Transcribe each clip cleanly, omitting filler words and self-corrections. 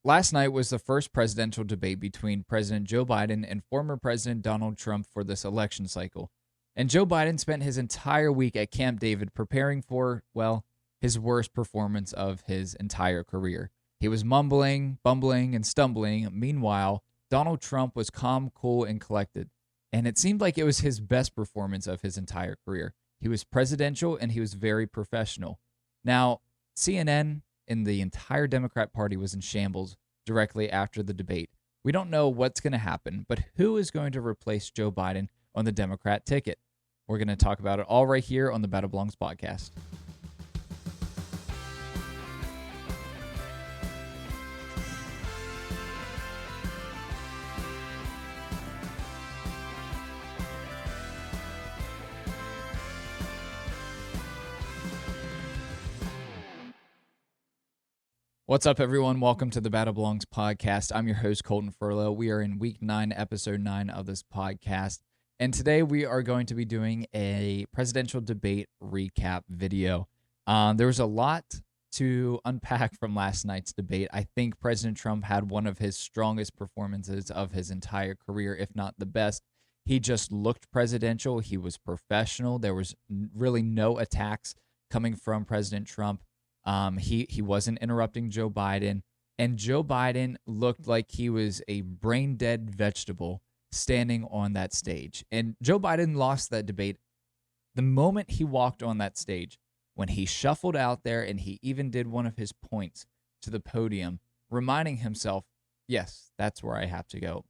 last night was the first presidential debate between President Joe Biden and former President Donald Trump for this election cycle. And Joe Biden spent his entire week at Camp David preparing for, well, his worst performance of his entire career. He was mumbling, bumbling, and stumbling. Meanwhile, Donald Trump was calm, cool, and collected. And it seemed like it was his best performance of his entire career. He was presidential and he was very professional. Now, CNN and the entire Democrat Party was in shambles directly after the debate. We don't know what's going to happen, but who is going to replace Joe Biden on the Democrat ticket? We're going to talk about it all right here on the Battle Belongs podcast. What's up, everyone? Welcome to the Battle Belongs podcast. I'm your host, Coleton Furlow. We are in week 9, episode 9 of this podcast. And today we are going to be doing a presidential debate recap video. There was a lot to unpack from last night's debate. I think President Trump had one of his strongest performances of his entire career, if not the best. He just looked presidential. He was professional. There was really no attacks coming from President Trump. He wasn't interrupting Joe Biden, and Joe Biden looked like he was a brain-dead vegetable standing on that stage. And Joe Biden lost that debate the moment he walked on that stage, when he shuffled out there and he even did one of his points to the podium, reminding himself, yes, that's where I have to go.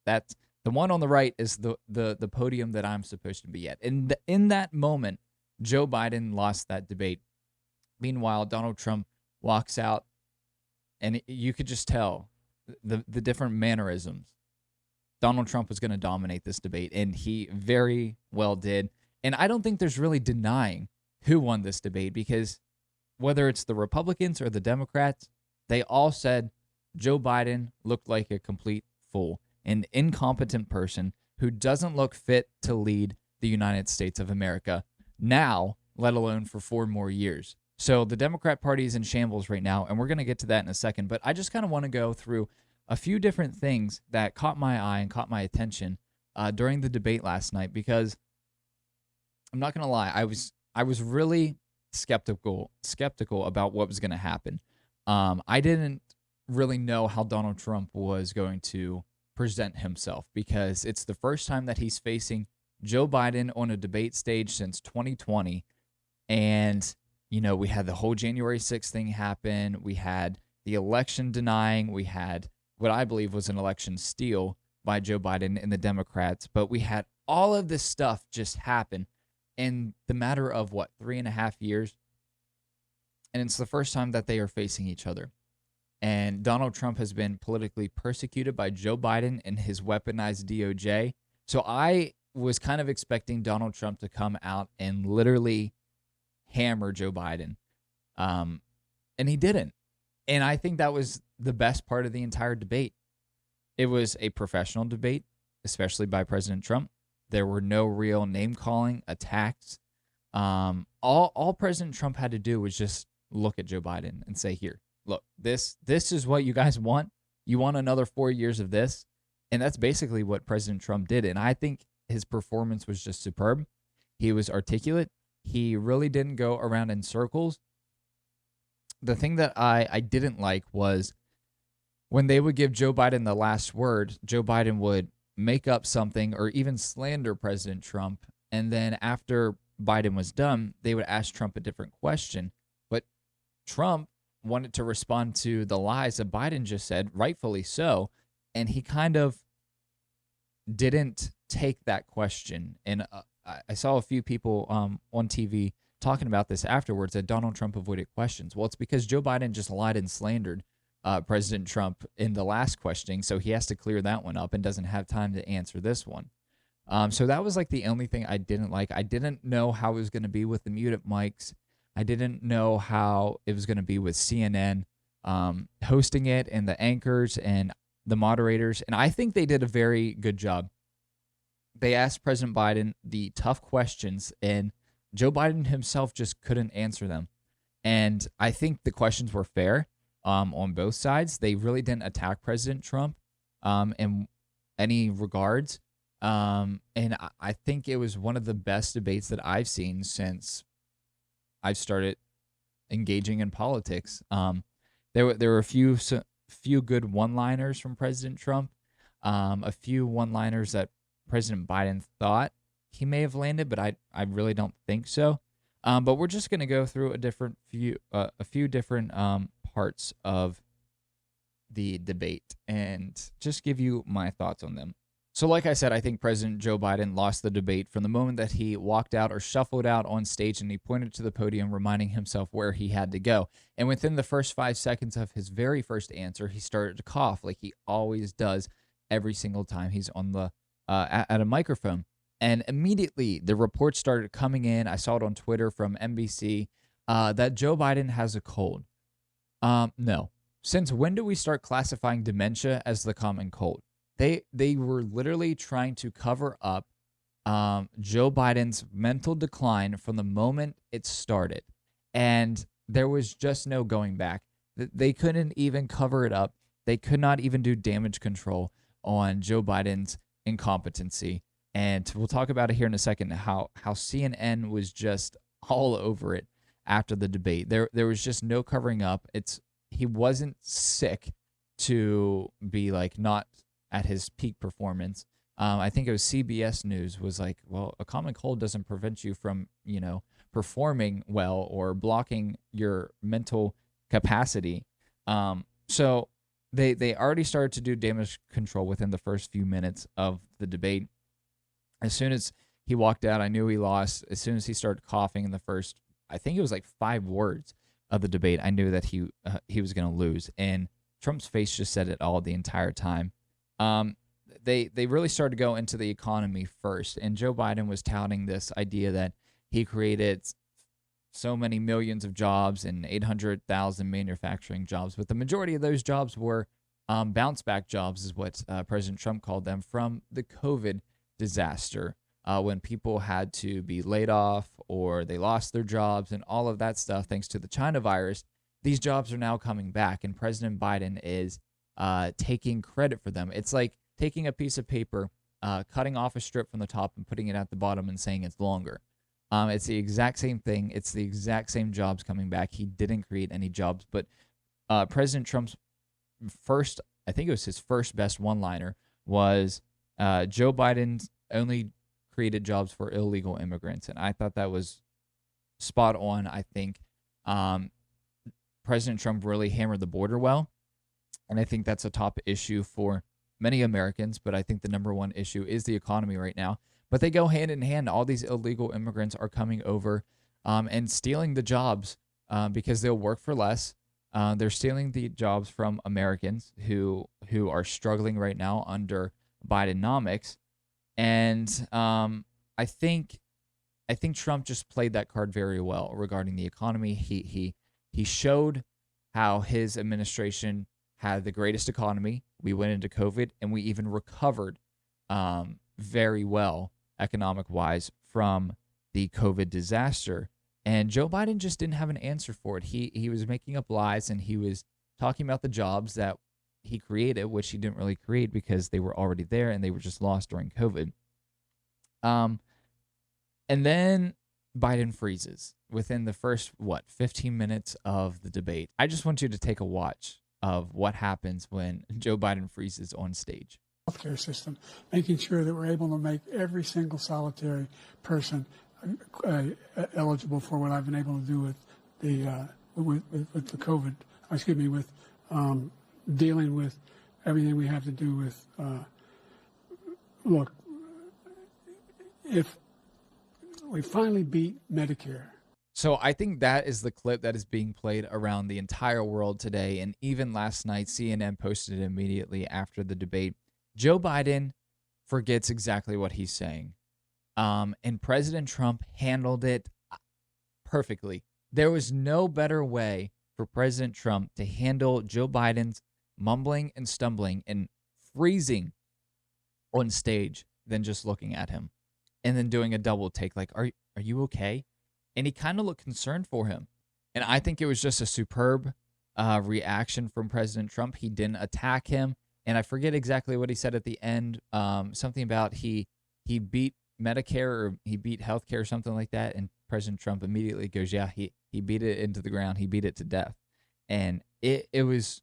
That's the one on the right is the podium that I'm supposed to be at. And in that moment, Joe Biden lost that debate. Meanwhile, Donald Trump walks out, and you could just tell the different mannerisms. Donald Trump was going to dominate this debate, and he very well did. And I don't think there's really denying who won this debate, because whether it's the Republicans or the Democrats, they all said Joe Biden looked like a complete fool, an incompetent person who doesn't look fit to lead the United States of America now, let alone for 4 more years. So the Democrat Party is in shambles right now, and we're going to get to that in a second. But I just kind of want to go through a few different things that caught my eye and caught my attention during the debate last night, because I'm not going to lie, I was really skeptical about what was going to happen. I didn't really know how Donald Trump was going to present himself, because it's the first time that he's facing Joe Biden on a debate stage since 2020, and you know, we had the whole January 6th thing happen. We had the election denying. We had what I believe was an election steal by Joe Biden and the Democrats. But we had all of this stuff just happen in the matter of, 3.5 years? And it's the first time that they are facing each other. And Donald Trump has been politically persecuted by Joe Biden and his weaponized DOJ. So I was kind of expecting Donald Trump to come out and literally hammer Joe Biden. And he didn't. And I think that was the best part of the entire debate. It was a professional debate, especially by President Trump. There were no real name-calling, attacks. All President Trump had to do was just look at Joe Biden and say, here, look, this is what you guys want. You want another 4 years of this? And that's basically what President Trump did. And I think his performance was just superb. He was articulate. He really didn't go around in circles. The thing that I didn't like was when they would give Joe Biden the last word, Joe Biden would make up something or even slander President Trump. And then after Biden was done, they would ask Trump a different question. But Trump wanted to respond to the lies that Biden just said, rightfully so. And he kind of didn't take that question. And I saw a few people on TV talking about this afterwards, that Donald Trump avoided questions. Well, it's because Joe Biden just lied and slandered President Trump in the last questioning, so he has to clear that one up and doesn't have time to answer this one. So that was like the only thing I didn't like. I didn't know how it was going to be with the muted mics. I didn't know how it was going to be with CNN hosting it, and the anchors and the moderators. And I think they did a very good job. They asked President Biden the tough questions, and Joe Biden himself just couldn't answer them. And I think the questions were fair. on both sides. They really didn't attack President Trump in any regards. And I think it was one of the best debates that I've seen since I've started engaging in politics. There were a few good one-liners from President Trump, a few one-liners that President Biden thought he may have landed, but I really don't think so. But we're just gonna go through a few different parts of the debate and just give you my thoughts on them. So, like I said, I think President Joe Biden lost the debate from the moment that he walked out or shuffled out on stage and he pointed to the podium, reminding himself where he had to go. And within the first 5 seconds of his very first answer, he started to cough like he always does every single time he's on the at a microphone. And immediately the reports started coming in. I saw it on Twitter from NBC that Joe Biden has a cold. No. Since when do we start classifying dementia as the common cold? They were literally trying to cover up Joe Biden's mental decline from the moment it started. And there was just no going back. They couldn't even cover it up. They could not even do damage control on Joe Biden's incompetency. And we'll talk about it here in a second, how CNN was just all over it after the debate. There was just no covering up. He wasn't sick to be like not at his peak performance. I think it was CBS News was like, well, a common cold doesn't prevent you from, performing well or blocking your mental capacity. So they already started to do damage control within the first few minutes of the debate. As soon as he walked out, I knew he lost. As soon as he started coughing in the first, I think it was like 5 words of the debate, I knew that he was going to lose. And Trump's face just said it all the entire time. They really started to go into the economy first, and Joe Biden was touting this idea that he created so many millions of jobs and 800,000 manufacturing jobs, but the majority of those jobs were bounce back jobs, is what President Trump called them, from the COVID disaster, when people had to be laid off or they lost their jobs and all of that stuff thanks to the China virus. These jobs are now coming back, and President Biden is taking credit for them. It's like taking a piece of paper, cutting off a strip from the top and putting it at the bottom and saying it's longer. It's the exact same thing. It's the exact same jobs coming back. He didn't create any jobs, but President Trump's first, I think it was his first best one-liner, was Joe Biden only created jobs for illegal immigrants. And I thought that was spot on. I think President Trump really hammered the border well. And I think that's a top issue for many Americans, but I think the number one issue is the economy right now. But they go hand in hand. All these illegal immigrants are coming over and stealing the jobs because they'll work for less. They're stealing the jobs from Americans who are struggling right now under Bidenomics. And I think Trump just played that card very well regarding the economy. He showed how his administration had the greatest economy. We went into COVID and we even recovered very well economic-wise from the COVID disaster. And Joe Biden just didn't have an answer for it. He was making up lies, and he was talking about the jobs that he created, which he didn't really create because they were already there and they were just lost during COVID. And then Biden freezes within the first, 15 minutes of the debate. I just want you to take a watch of what happens when Joe Biden freezes on stage. Healthcare system, making sure that we're able to make every single solitary person eligible for what I've been able to do with the COVID. With dealing with everything we have to do with. Look, if we finally beat Medicare. So I think that is the clip that is being played around the entire world today. And even last night, CNN posted it immediately after the debate. Joe Biden forgets exactly what he's saying. And President Trump handled it perfectly. There was no better way for President Trump to handle Joe Biden's mumbling and stumbling and freezing on stage than just looking at him and then doing a double take like, are you okay? And he kind of looked concerned for him. And I think it was just a superb reaction from President Trump. He didn't attack him, and I forget exactly what he said at the end. Something about he beat Medicare or he beat healthcare or something like that. And President Trump immediately goes, "Yeah, he beat it into the ground. He beat it to death." And it was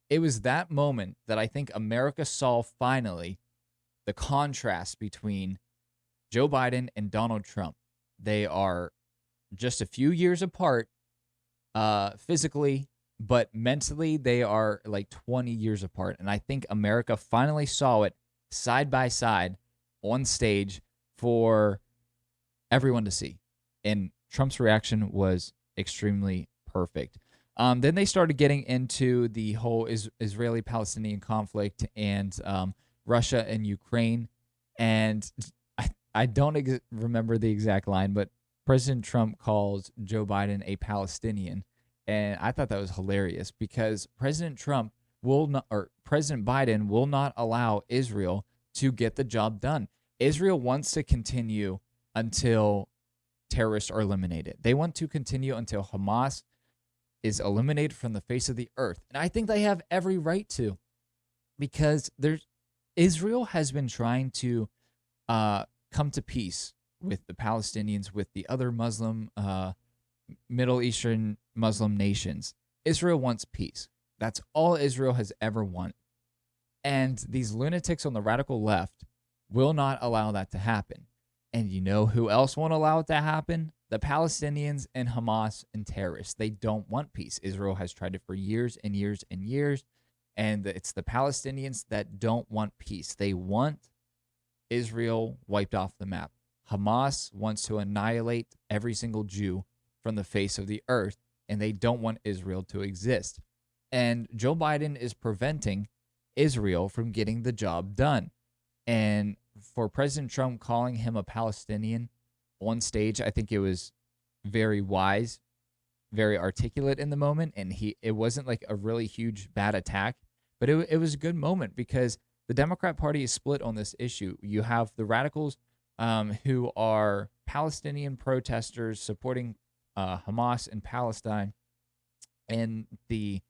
that moment that I think America saw finally the contrast between Joe Biden and Donald Trump. They are just a few years apart physically, but mentally they are like 20 years apart. And I think America finally saw it side by side on stage for everyone to see. And Trump's reaction was extremely perfect. Then they started getting into the whole Israeli-Palestinian conflict and Russia and Ukraine. And I don't remember the exact line, but President Trump calls Joe Biden a Palestinian. And I thought that was hilarious because President Biden will not allow Israel to get the job done. Israel wants to continue until terrorists are eliminated. They want to continue until Hamas is eliminated from the face of the earth. And I think they have every right to, because Israel has been trying to come to peace with the Palestinians, with the other Middle Eastern Muslim nations. Israel wants peace. That's all Israel has ever wanted. And these lunatics on the radical left will not allow that to happen. And you know who else won't allow it to happen? The Palestinians and Hamas and terrorists. They don't want peace. Israel has tried it for years and years and years. And it's the Palestinians that don't want peace. They want Israel wiped off the map. Hamas wants to annihilate every single Jew from the face of the earth, and they don't want Israel to exist. And Joe Biden is preventing Israel from getting the job done. And for President Trump calling him a Palestinian on stage, I think it was very wise, very articulate in the moment, and it wasn't like a really huge bad attack, but it was a good moment because the Democrat Party is split on this issue. You have the radicals who are Palestinian protesters supporting Hamas in Palestine, and the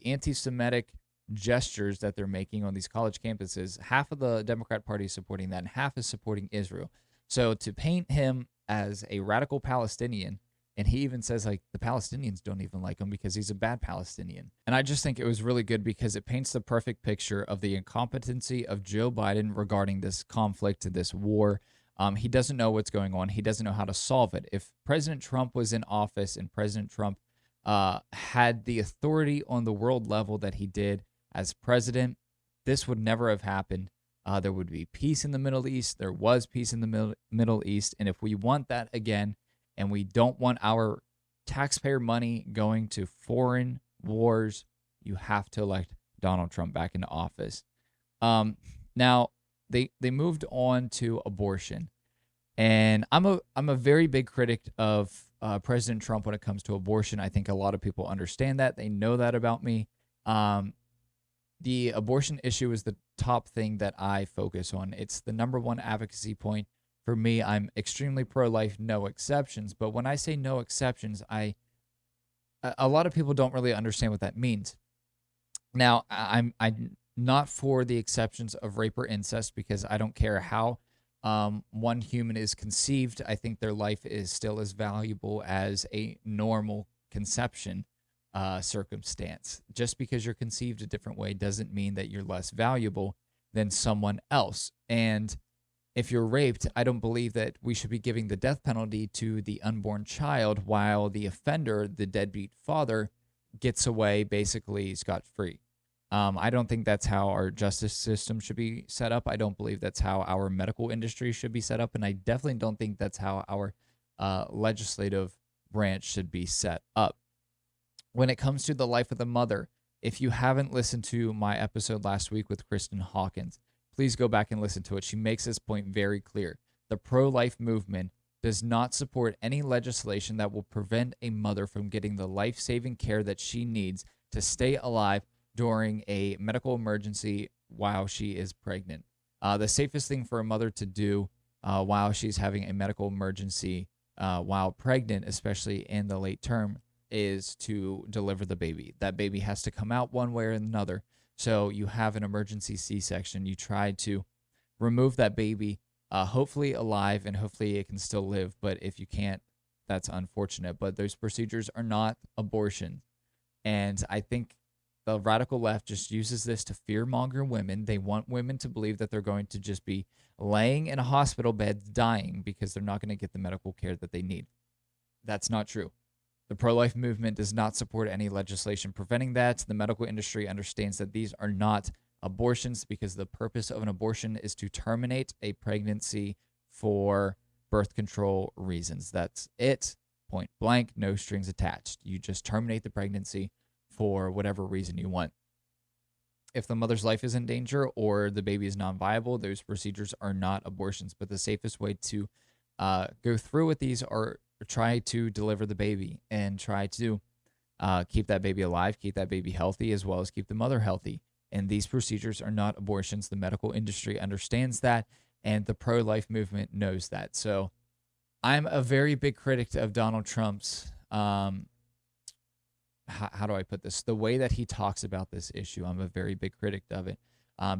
anti-Semitic gestures that they're making on these college campuses. Half of the Democrat Party is supporting that, and half is supporting Israel. So to paint him as a radical Palestinian, and he even says like the Palestinians don't even like him because he's a bad Palestinian. And I just think it was really good because it paints the perfect picture of the incompetency of Joe Biden regarding this conflict, this war. He doesn't know what's going on. He doesn't know how to solve it. If President Trump was in office and President Trump had the authority on the world level that he did as president, this would never have happened. There would be peace in the Middle East. There was peace in the Middle East. And if we want that again, and we don't want our taxpayer money going to foreign wars, you have to elect Donald Trump back into office. Now, they moved on to abortion. And I'm a very big critic of President Trump when it comes to abortion. I think a lot of people understand that. They know that about me. The abortion issue is the top thing that I focus on. It's the number one advocacy point for me. I'm extremely pro-life, no exceptions. But when I say no exceptions, a lot of people don't really understand what that means. Now, I'm not for the exceptions of rape or incest because I don't care how one human is conceived. I think their life is still as valuable as a normal conception circumstance. Just because you're conceived a different way doesn't mean that you're less valuable than someone else. And if you're raped, I don't believe that we should be giving the death penalty to the unborn child while the offender, the deadbeat father, gets away basically scot-free. I don't think that's how our justice system should be set up. I don't believe that's how our medical industry should be set up. And I definitely don't think that's how our legislative branch should be set up. When it comes to the life of the mother, if you haven't listened to my episode last week with Kristen Hawkins, please go back and listen to it. She makes this point very clear. The pro-life movement does not support any legislation that will prevent a mother from getting the life-saving care that she needs to stay alive during a medical emergency while she is pregnant. The safest thing for a mother to do while she's having a medical emergency while pregnant, especially in the late term, is to deliver the baby. That baby has to come out one way or another. So you have an emergency C-section. You try to remove that baby, hopefully alive, and hopefully it can still live. But if you can't, that's unfortunate. But those procedures are not abortion. And I think the radical left just uses this to fearmonger women. They want women to believe that they're going to just be laying in a hospital bed dying because they're not going to get the medical care that they need. That's not true. The pro-life movement does not support any legislation preventing that. The medical industry understands that these are not abortions because the purpose of an abortion is to terminate a pregnancy for birth control reasons. That's it. Point blank, no strings attached. You just terminate the pregnancy for whatever reason you want. If the mother's life is in danger or the baby is non-viable, those procedures are not abortions. But the safest way to go through with these are try to deliver the baby and try to keep that baby alive, keep that baby healthy, as well as keep the mother healthy. And these procedures are not abortions. The medical industry understands that, and the pro-life movement knows that. So I'm a very big critic of Donald Trump's how do I put this? The way that he talks about this issue, I'm a very big critic of it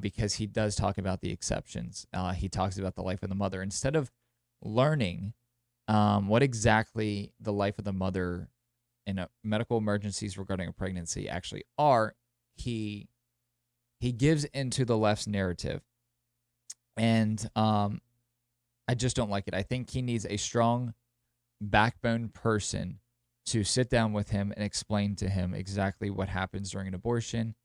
because he does talk about the exceptions. He talks about the life of the mother. Instead of learning what exactly the life of the mother in medical emergencies regarding a pregnancy actually are, he gives into the left's narrative. And I just don't like it. I think he needs a strong backbone person to sit down with him and explain to him exactly what happens during an abortion,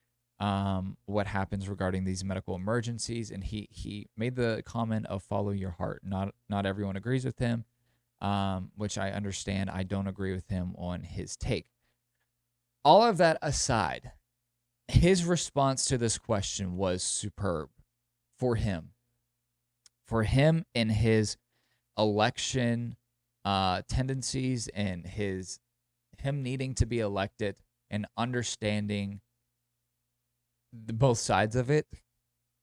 what happens regarding these medical emergencies. And he made the comment of follow your heart. Not everyone agrees with him, which I understand. I don't agree with him on his take. All of that aside, his response to this question was superb for him. For him and his election tendencies and him needing to be elected and understanding both sides of it,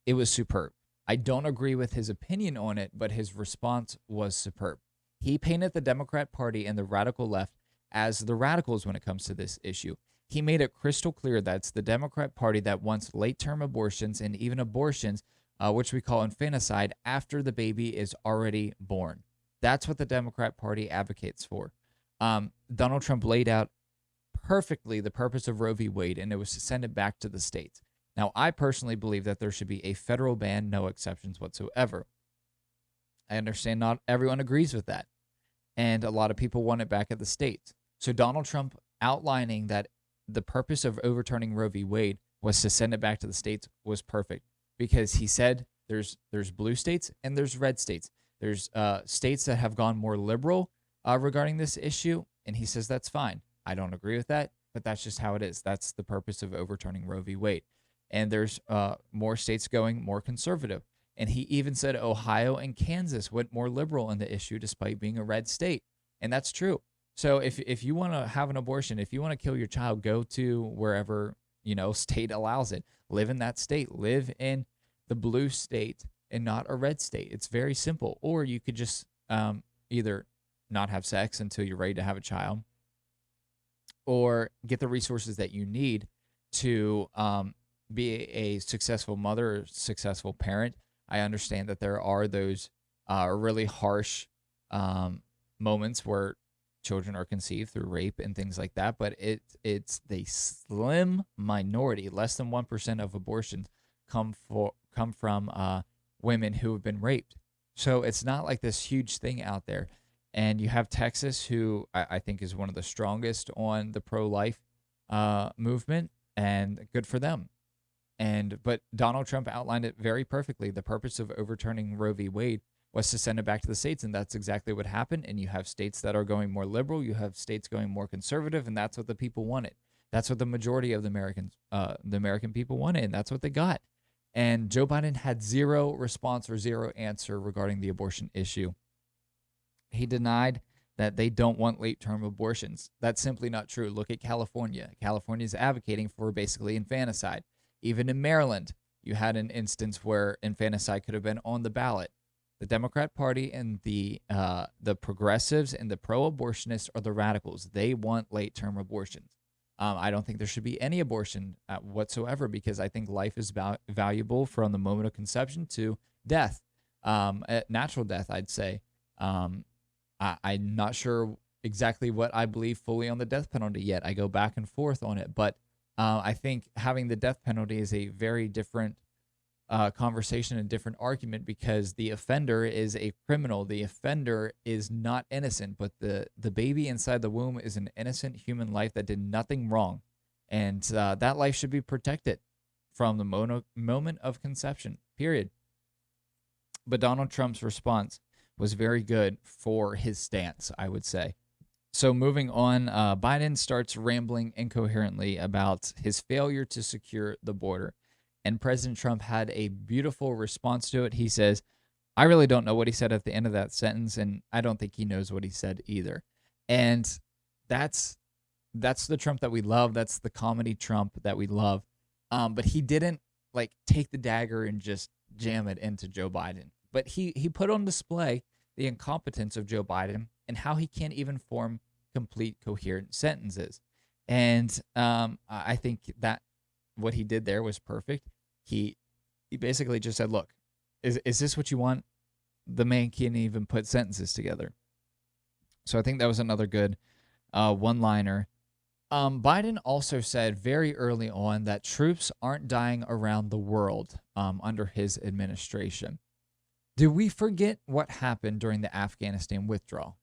it was superb. I don't agree with his opinion on it, but his response was superb. He painted the Democrat Party and the radical left as the radicals when it comes to this issue. He made it crystal clear that it's the Democrat Party that wants late-term abortions and even abortions, which we call infanticide, after the baby is already born. That's what the Democrat Party advocates for. Donald Trump laid out perfectly the purpose of Roe v. Wade, and it was to send it back to the states. Now, I personally believe that there should be a federal ban, no exceptions whatsoever. I understand not everyone agrees with that, and a lot of people want it back at the states. So Donald Trump outlining that the purpose of overturning Roe v. Wade was to send it back to the states was perfect, because he said there's blue states and there's red states. There's states that have gone more liberal regarding this issue, and he says that's fine. I don't agree with that, but that's just how it is. That's the purpose of overturning Roe v. Wade. And there's more states going more conservative. And he even said Ohio and Kansas went more liberal on the issue despite being a red state. And that's true. So if you want to have an abortion, if you want to kill your child, go to wherever, state allows it. Live in that state. Live in the blue state and not a red state. It's very simple. Or you could just either not have sex until you're ready to have a child, or get the resources that you need to be a successful mother or successful parent. I understand that there are those really harsh moments where children are conceived through rape and things like that, but it's the slim minority. Less than 1% of abortions come from women who have been raped. So it's not like this huge thing out there. And you have Texas, who I think is one of the strongest on the pro-life movement, and good for them. But Donald Trump outlined it very perfectly. The purpose of overturning Roe v. Wade was to send it back to the states, and that's exactly what happened. And you have states that are going more liberal, you have states going more conservative, and that's what the people wanted. That's what the majority of the American people wanted, and that's what they got. And Joe Biden had zero response or zero answer regarding the abortion issue. He denied that they don't want late-term abortions. That's simply not true. Look at California. California is advocating for basically infanticide. Even in Maryland, you had an instance where infanticide could have been on the ballot. The Democrat Party and the progressives and the pro-abortionists are the radicals. They want late-term abortions. I don't think there should be any abortion whatsoever, because I think life is valuable from the moment of conception to death, natural death, I'd say. I'm not sure exactly what I believe fully on the death penalty yet. I go back and forth on it, but I think having the death penalty is a very different conversation, a different argument, because the offender is a criminal. The offender is not innocent, but the baby inside the womb is an innocent human life that did nothing wrong, and that life should be protected from the moment of conception, period. But Donald Trump's response was very good for his stance, I would say. So moving on, Biden starts rambling incoherently about his failure to secure the border. And President Trump had a beautiful response to it. He says, I really don't know what he said at the end of that sentence, and I don't think he knows what he said either. And that's the Trump that we love. That's the comedy Trump that we love. But he didn't like take the dagger and just jam it into Joe Biden. But he put on display the incompetence of Joe Biden and how he can't even form complete, coherent sentences. And I think that what he did there was perfect. He basically just said, look, is this what you want? The man can't even put sentences together. So I think that was another good one-liner. Biden also said very early on that troops aren't dying around the world under his administration. Do we forget what happened during the Afghanistan withdrawal?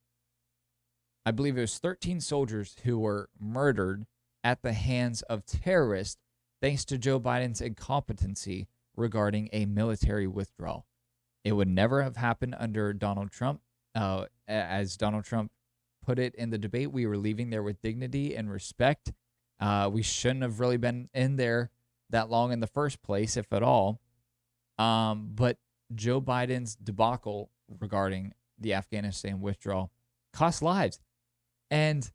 I believe it was 13 soldiers who were murdered at the hands of terrorists thanks to Joe Biden's incompetency regarding a military withdrawal. It would never have happened under Donald Trump. As Donald Trump put it in the debate, we were leaving there with dignity and respect. We shouldn't have really been in there that long in the first place, if at all. But Joe Biden's debacle regarding the Afghanistan withdrawal cost lives. And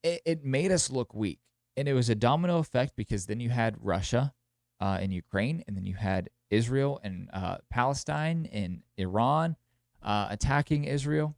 it made us look weak. And it was a domino effect, because then you had Russia and Ukraine, and then you had Israel and Palestine and Iran attacking Israel,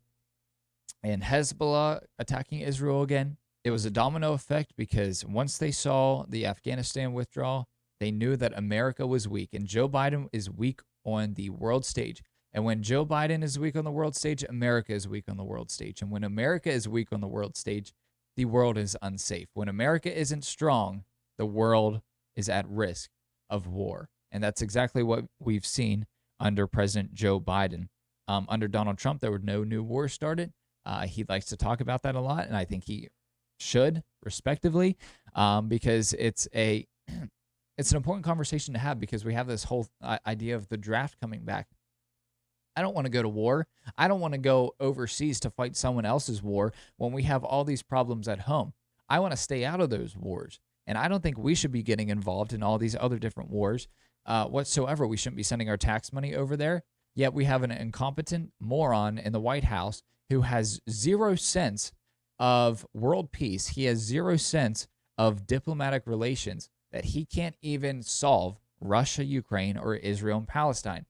and Hezbollah attacking Israel again. It was a domino effect, because once they saw the Afghanistan withdrawal, they knew that America was weak, and Joe Biden is weak on the world stage. And when Joe Biden is weak on the world stage, America is weak on the world stage. And when America is weak on the world stage, the world is unsafe. When America isn't strong, the world is at risk of war. And that's exactly what we've seen under President Joe Biden. Under Donald Trump, there were no new wars started. He likes to talk about that a lot, and I think he should, respectively, because it's an important conversation to have, because we have this whole idea of the draft coming back. I don't want to go to war. I don't want to go overseas to fight someone else's war when we have all these problems at home. I want to stay out of those wars. And I don't think we should be getting involved in all these other different wars whatsoever. We shouldn't be sending our tax money over there. Yet we have an incompetent moron in the White House who has 0 sense of world peace. He has 0 sense of diplomatic relations, that he can't even solve Russia, Ukraine, or Israel and Palestine.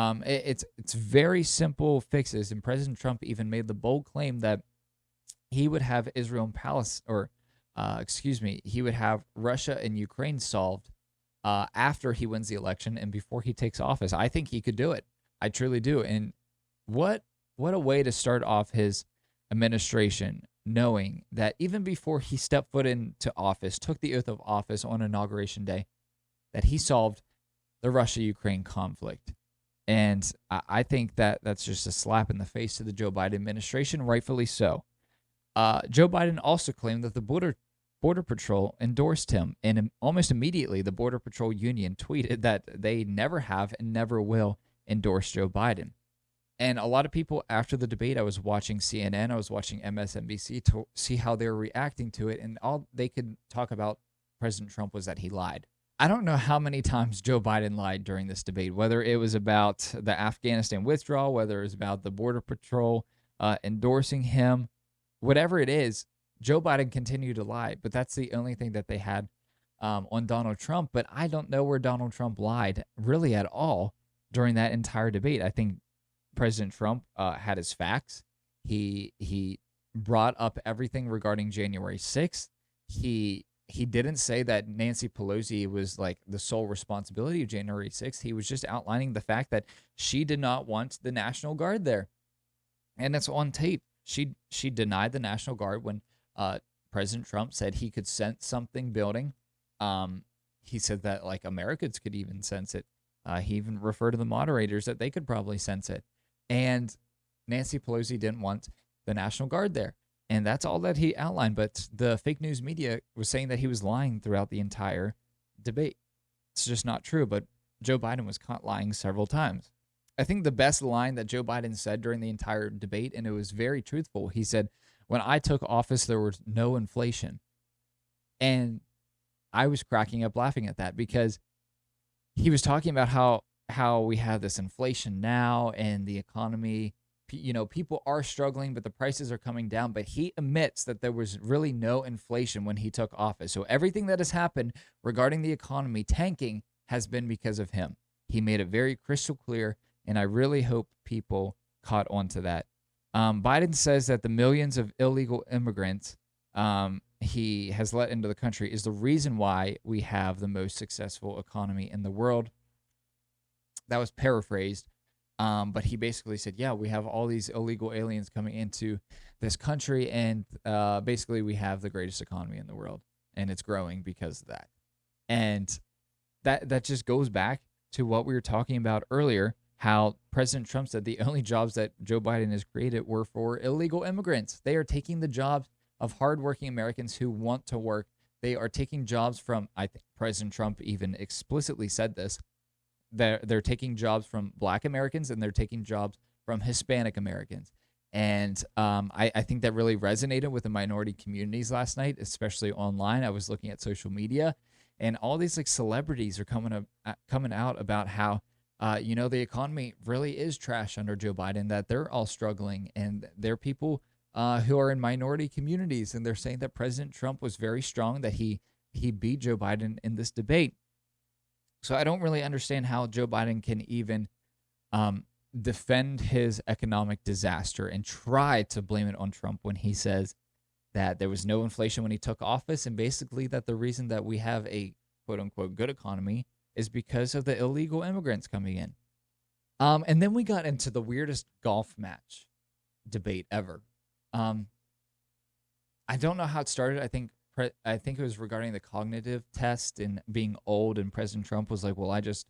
It's very simple fixes, and President Trump even made the bold claim that he would have Israel and Palestine, he would have Russia and Ukraine solved after he wins the election and before he takes office. I think he could do it. I truly do. And what a way to start off his administration, knowing that even before he stepped foot into office, took the oath of office on Inauguration Day, that he solved the Russia-Ukraine conflict. And I think that that's just a slap in the face to the Joe Biden administration, rightfully so. Joe Biden also claimed that the Border Patrol endorsed him, and almost immediately the Border Patrol Union tweeted that they never have and never will endorse Joe Biden. And a lot of people after the debate, I was watching CNN, I was watching MSNBC to see how they were reacting to it, and all they could talk about President Trump was that he lied. I don't know how many times Joe Biden lied during this debate, whether it was about the Afghanistan withdrawal, whether it was about the Border Patrol endorsing him, whatever it is, Joe Biden continued to lie. But that's the only thing that they had on Donald Trump. But I don't know where Donald Trump lied really at all during that entire debate. I think President Trump had his facts. He brought up everything regarding January 6th. He didn't say that Nancy Pelosi was like the sole responsibility of January 6th. He was just outlining the fact that she did not want the National Guard there. And that's on tape. She denied the National Guard when President Trump said he could sense something building. He said that like Americans could even sense it. He even referred to the moderators that they could probably sense it. And Nancy Pelosi didn't want the National Guard there. And that's all that he outlined. But the fake news media was saying that he was lying throughout the entire debate. It's just not true. But Joe Biden was caught lying several times. I think the best line that Joe Biden said during the entire debate, and it was very truthful, he said, when I took office, there was no inflation. And I was cracking up laughing at that because he was talking about how we have this inflation now and the economy, people are struggling, but the prices are coming down. But he admits that there was really no inflation when he took office. So everything that has happened regarding the economy tanking has been because of him. He made it very crystal clear, and I really hope people caught on to that. Biden says that the millions of illegal immigrants he has let into the country is the reason why we have the most successful economy in the world. That was paraphrased, but he basically said, yeah, we have all these illegal aliens coming into this country, and basically we have the greatest economy in the world, and it's growing because of that. And that just goes back to what we were talking about earlier, how President Trump said the only jobs that Joe Biden has created were for illegal immigrants. They are taking the jobs of hardworking Americans who want to work. They are taking jobs from, I think President Trump even explicitly said this, they're taking jobs from Black Americans and they're taking jobs from Hispanic Americans. And I think that really resonated with the minority communities last night, especially online. I was looking at social media, and all these like celebrities are coming out about how the economy really is trash under Joe Biden, that they're all struggling, and they're people who are in minority communities, and they're saying that President Trump was very strong, that he beat Joe Biden in this debate. So I don't really understand how Joe Biden can even defend his economic disaster and try to blame it on Trump when he says that there was no inflation when he took office, and basically that the reason that we have a quote-unquote good economy is because of the illegal immigrants coming in. And then we got into the weirdest golf match debate ever. I don't know how it started. I think it was regarding the cognitive test and being old, and President Trump was like, well, I just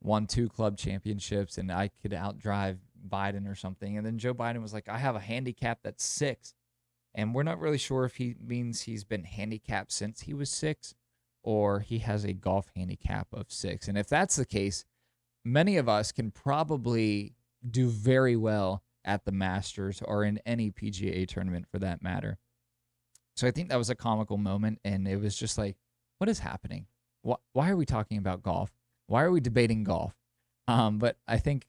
won 2 club championships and I could outdrive Biden or something. And then Joe Biden was like, I have a handicap that's 6. And we're not really sure if he means he's been handicapped since he was 6 or he has a golf handicap of 6. And if that's the case, many of us can probably do very well at the Masters or in any PGA tournament for that matter. So I think that was a comical moment, and it was just like, what is happening? Why are we talking about golf? Why are we debating golf? But I think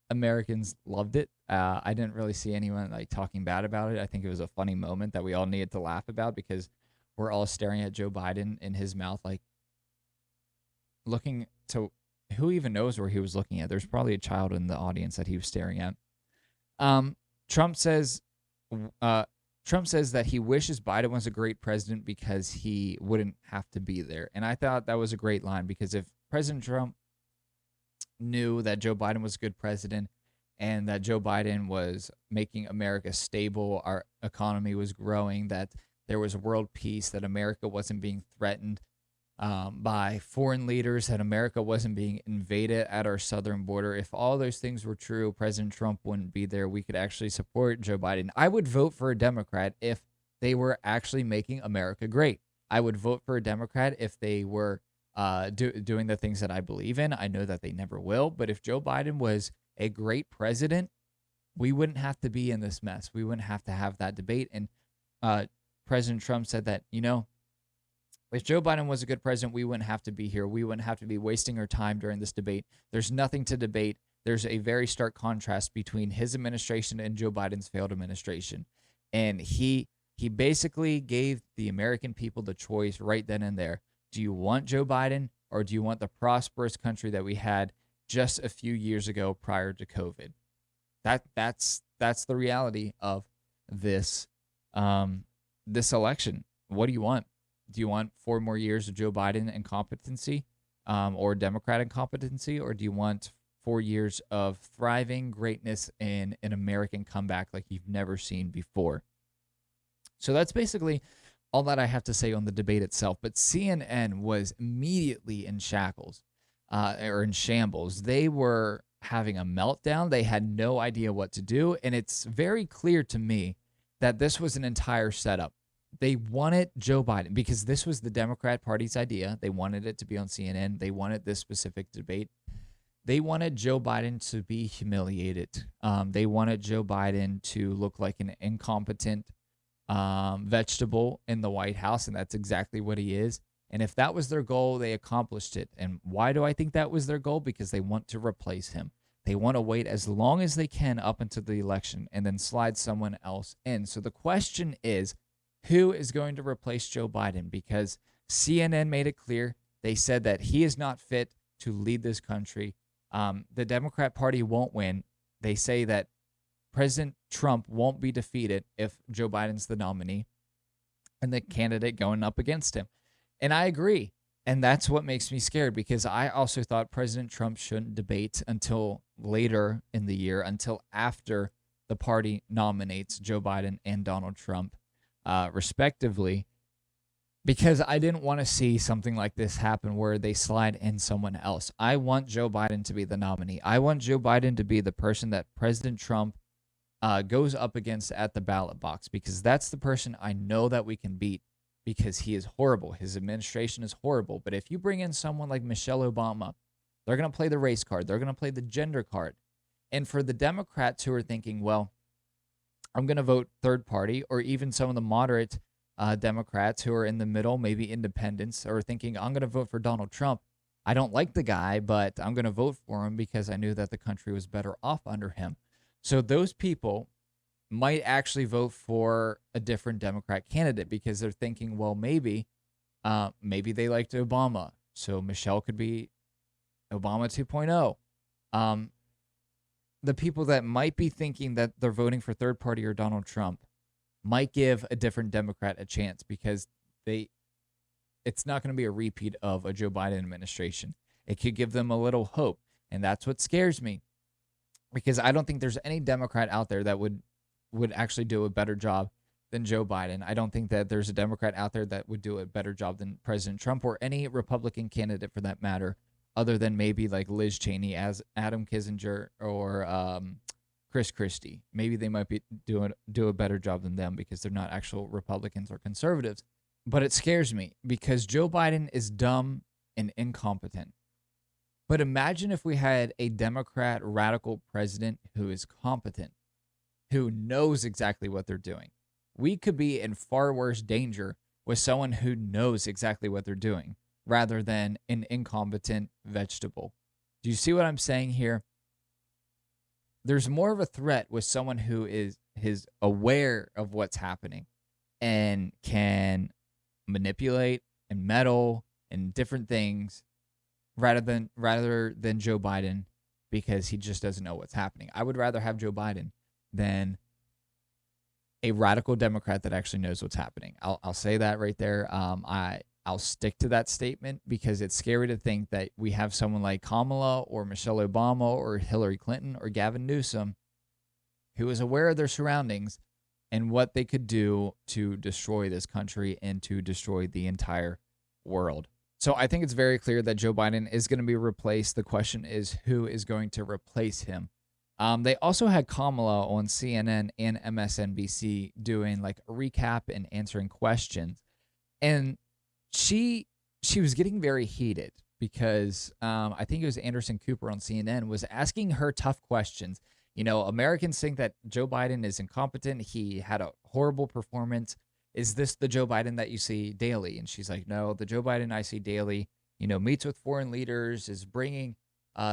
Americans loved it. I didn't really see anyone like talking bad about it. I think it was a funny moment that we all needed to laugh about, because we're all staring at Joe Biden in his mouth, like looking to who even knows where he was looking at. There's probably a child in the audience that he was staring at. Trump says that he wishes Biden was a great president because he wouldn't have to be there. And I thought that was a great line, because if President Trump knew that Joe Biden was a good president and that Joe Biden was making America stable, our economy was growing, that there was world peace, that America wasn't being threatened by foreign leaders, that America wasn't being invaded at our southern border. If all those things were true, President Trump wouldn't be there. We could actually support Joe Biden. I would vote for a Democrat if they were actually making America great. I would vote for a Democrat if they were doing the things that I believe in. I know that they never will, but if Joe Biden was a great president, we wouldn't have to be in this mess. We wouldn't have to have that debate. And President Trump said that, if Joe Biden was a good president, we wouldn't have to be here. We wouldn't have to be wasting our time during this debate. There's nothing to debate. There's a very stark contrast between his administration and Joe Biden's failed administration. And he basically gave the American people the choice right then and there. Do you want Joe Biden, or do you want the prosperous country that we had just a few years ago prior to COVID? That's the reality of this this election. What do you want? Do you want 4 more years of Joe Biden incompetency, or Democrat incompetency, or do you want 4 years of thriving greatness and an American comeback like you've never seen before? So that's basically all that I have to say on the debate itself. But CNN was immediately in shackles, or in shambles. They were having a meltdown. They had no idea what to do. And it's very clear to me that this was an entire setup. They wanted Joe Biden because this was the Democrat Party's idea. They wanted it to be on CNN. They wanted this specific debate. They wanted Joe Biden to be humiliated. They wanted Joe Biden to look like an incompetent vegetable in the White House, and that's exactly what he is. And if that was their goal, they accomplished it. And why do I think that was their goal? Because they want to replace him. They want to wait as long as they can up until the election and then slide someone else in. So the question is, who is going to replace Joe Biden? Because CNN made it clear. They said that he is not fit to lead this country. The Democrat Party won't win. They say that President Trump won't be defeated if Joe Biden's the nominee and the candidate going up against him. And I agree. And that's what makes me scared, because I also thought President Trump shouldn't debate until later in the year, until after the party nominates Joe Biden and Donald Trump, respectively, because I didn't want to see something like this happen where they slide in someone else. I want Joe Biden to be the nominee. I want Joe Biden to be the person that President Trump goes up against at the ballot box, because that's the person I know that we can beat, because he is horrible. His administration is horrible. But if you bring in someone like Michelle Obama, they're going to play the race card. They're going to play the gender card. And for the Democrats who are thinking, well, I'm going to vote third party, or even some of the moderate Democrats who are in the middle, maybe independents, are thinking, I'm going to vote for Donald Trump. I don't like the guy, but I'm going to vote for him because I knew that the country was better off under him. So those people might actually vote for a different Democrat candidate because they're thinking, well, maybe they liked Obama, so Michelle could be Obama 2.0. The people that might be thinking that they're voting for third party or Donald Trump might give a different Democrat a chance, because it's not going to be a repeat of a Joe Biden administration. It could give them a little hope, and that's what scares me, because I don't think there's any Democrat out there that would actually do a better job than Joe Biden. I don't think that there's a Democrat out there that would do a better job than President Trump, or any Republican candidate for that matter, other than maybe like Liz Cheney, as Adam Kinzinger, or Chris Christie. Maybe they might do a better job than them because they're not actual Republicans or conservatives. But it scares me because Joe Biden is dumb and incompetent. But imagine if we had a Democrat radical president who is competent, who knows exactly what they're doing. We could be in far worse danger with someone who knows exactly what they're doing rather than an incompetent vegetable. Do you see what I'm saying here? There's more of a threat with someone who is aware of what's happening and can manipulate and meddle and different things rather than Joe Biden, because he just doesn't know what's happening. I would rather have Joe Biden than a radical Democrat that actually knows what's happening. I'll say that right there. I'll stick to that statement because it's scary to think that we have someone like Kamala or Michelle Obama or Hillary Clinton or Gavin Newsom who is aware of their surroundings and what they could do to destroy this country and to destroy the entire world. So I think it's very clear that Joe Biden is going to be replaced. The question is, who is going to replace him? They also had Kamala on CNN and MSNBC doing like a recap and answering questions. And she was getting very heated because I think it was Anderson Cooper on CNN was asking her tough questions. You know, Americans think that Joe Biden is incompetent. He had a horrible performance. Is this the Joe Biden that you see daily? And she's like, no, the Joe Biden I see daily, you know, meets with foreign leaders, is bringing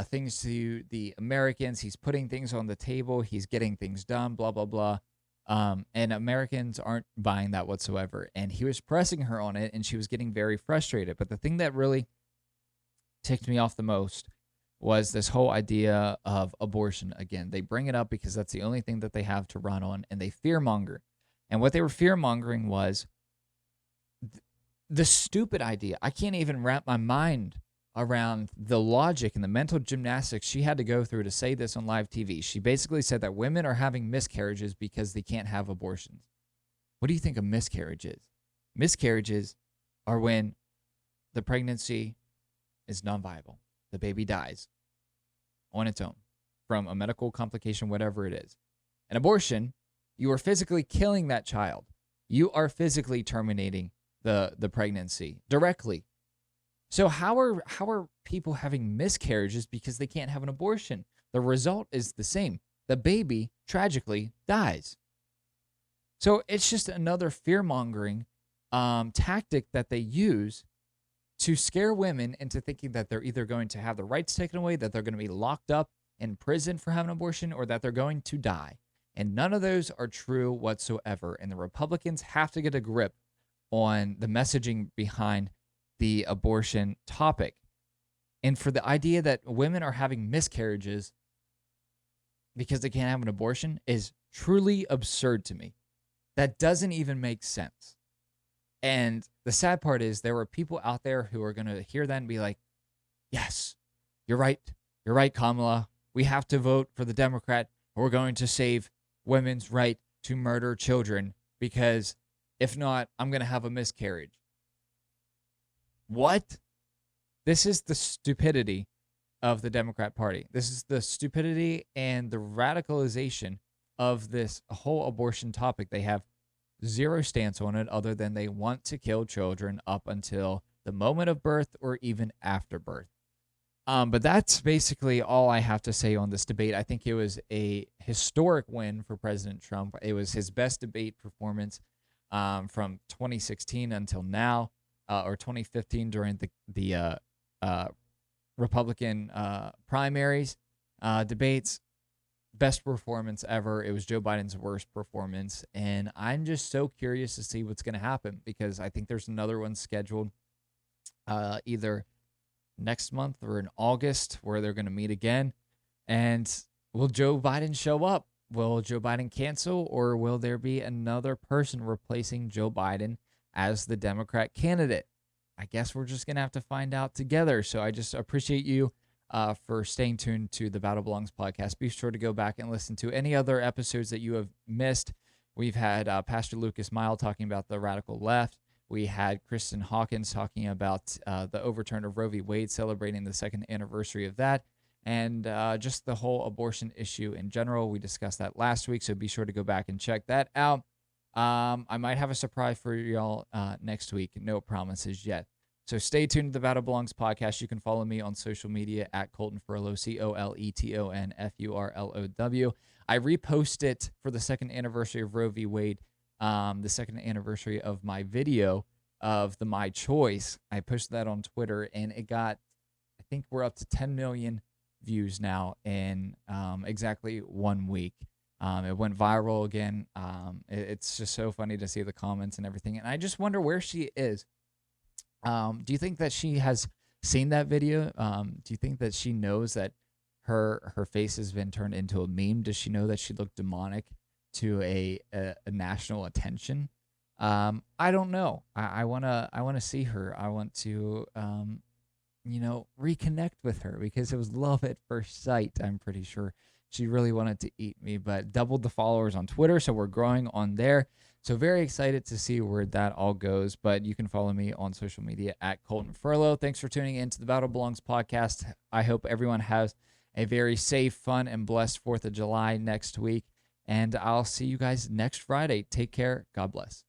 things to the Americans. He's putting things on the table. He's getting things done, blah, blah, blah. And Americans aren't buying that whatsoever. And he was pressing her on it, and she was getting very frustrated. But the thing that really ticked me off the most was this whole idea of abortion. Again, they bring it up because that's the only thing that they have to run on, and they fearmonger. And what they were fearmongering was the stupid idea. I can't even wrap my mind around the logic and the mental gymnastics she had to go through to say this on live TV. She basically said that women are having miscarriages because they can't have abortions. What do you think a miscarriage is? Miscarriages are when the pregnancy is non-viable. The baby dies on its own from a medical complication, whatever it is. An abortion, you are physically killing that child. You are physically terminating the pregnancy directly. So how are people having miscarriages because they can't have an abortion? The result is the same. The baby tragically dies. So it's just another fear-mongering tactic that they use to scare women into thinking that they're either going to have the rights taken away, that they're going to be locked up in prison for having an abortion, or that they're going to die. And none of those are true whatsoever. And the Republicans have to get a grip on the messaging behind the abortion topic. And for the idea that women are having miscarriages because they can't have an abortion is truly absurd to me. That doesn't even make sense. And the sad part is there are people out there who are going to hear that and be like, yes, you're right. You're right, Kamala. We have to vote for the Democrat. We're going to save women's right to murder children because if not, I'm going to have a miscarriage. What? This is the stupidity of the Democrat Party. This is the stupidity and the radicalization of this whole abortion topic. They have zero stance on it other than they want to kill children up until the moment of birth or even after birth. But that's basically all I have to say on this debate. I think it was a historic win for President Trump. It was his best debate performance from 2016 until now, or 2015 during the Republican primaries debates. Best performance ever. It was Joe Biden's worst performance. And I'm just so curious to see what's going to happen because I think there's another one scheduled either next month or in August where they're going to meet again. And will Joe Biden show up? Will Joe Biden cancel, or will there be another person replacing Joe Biden as the Democrat candidate? I guess we're just going to have to find out together. So I just appreciate you for staying tuned to the Battle Belongs podcast. Be sure to go back and listen to any other episodes that you have missed. We've had Pastor Lucas Mile talking about the radical left. We had Kristen Hawkins talking about the overturn of Roe v. Wade, celebrating the second anniversary of that, and just the whole abortion issue in general. We discussed that last week, so be sure to go back and check that out. I might have a surprise for y'all next week. No promises yet. So stay tuned to the Battle Belongs podcast. You can follow me on social media at Coleton Furlow, COLETONFURLOW. I reposted it for the second anniversary of Roe v. Wade, the second anniversary of my video of the My Choice. I posted that on Twitter, and it got, I think we're up to 10 million views now in exactly 1 week. It went viral again. It's just so funny to see the comments and everything. And I just wonder where she is. Do you think that she has seen that video? Do you think that she knows that her face has been turned into a meme? Does she know that she looked demonic to a national attention? I don't know. I wanna see her. I want to reconnect with her because it was love at first sight. I'm pretty sure she really wanted to eat me, but doubled the followers on Twitter, so we're growing on there. So very excited to see where that all goes. But you can follow me on social media at Coleton Furlow. Thanks for tuning in to the Battle Belongs podcast. I hope everyone has a very safe, fun, and blessed 4th of July next week. And I'll see you guys next Friday. Take care. God bless.